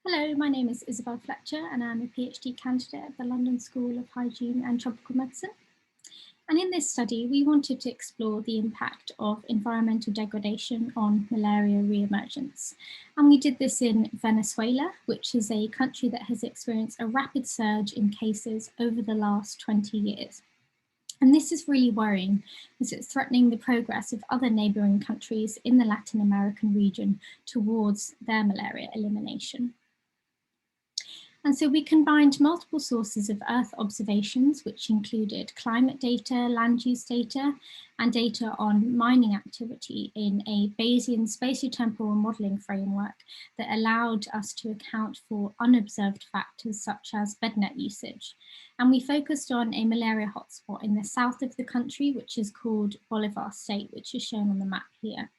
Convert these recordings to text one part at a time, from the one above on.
Hello, my name is Isabel Fletcher and I'm a PhD candidate at the London School of Hygiene and Tropical Medicine. And in this study, we wanted to explore the impact of environmental degradation on malaria re-emergence. And we did this in Venezuela, which is a country that has experienced a rapid surge in cases over the last 20 years. And this is really worrying as it's threatening the progress of other neighbouring countries in the Latin American region towards their malaria elimination. And so we combined multiple sources of Earth observations, which included climate data, land use data, and data on mining activity in a Bayesian spatiotemporal modelling framework that allowed us to account for unobserved factors such as bednet usage. And we focused on a malaria hotspot in the south of the country, which is called Bolivar State, which is shown on the map here.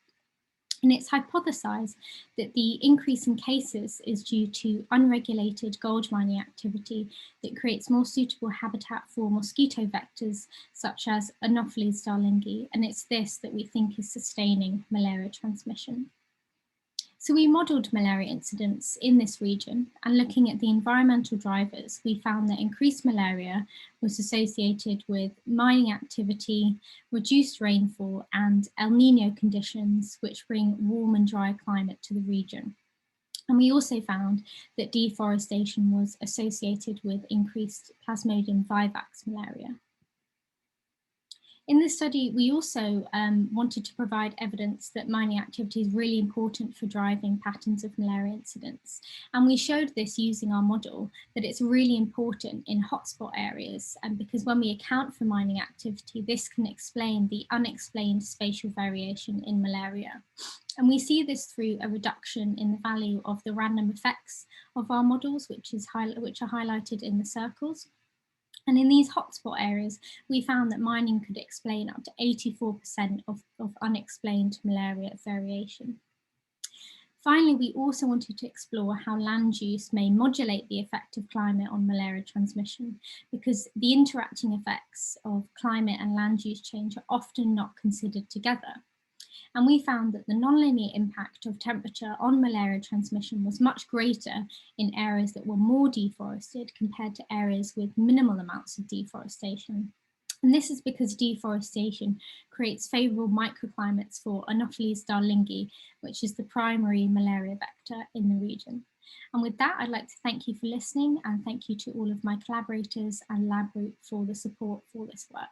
And it's hypothesized that the increase in cases is due to unregulated gold mining activity that creates more suitable habitat for mosquito vectors, such as Anopheles darlingi, and it's this that we think is sustaining malaria transmission. So we modelled malaria incidence in this region, and looking at the environmental drivers, we found that increased malaria was associated with mining activity, reduced rainfall, and El Nino conditions, which bring warm and dry climate to the region. And we also found that deforestation was associated with increased Plasmodium vivax malaria. In this study, we also wanted to provide evidence that mining activity is really important for driving patterns of malaria incidence. And we showed this using our model that it's really important in hotspot areas, and because when we account for mining activity, this can explain the unexplained spatial variation in malaria. And we see this through a reduction in the value of the random effects of our models, which are highlighted in the circles. And in these hotspot areas, we found that mining could explain up to 84% of unexplained malaria variation. Finally, we also wanted to explore how land use may modulate the effect of climate on malaria transmission, because the interacting effects of climate and land use change are often not considered together. And we found that the nonlinear impact of temperature on malaria transmission was much greater in areas that were more deforested compared to areas with minimal amounts of deforestation. And this is because deforestation creates favourable microclimates for Anopheles darlingi, which is the primary malaria vector in the region. And with that, I'd like to thank you for listening, and thank you to all of my collaborators and LabRoot for the support for this work.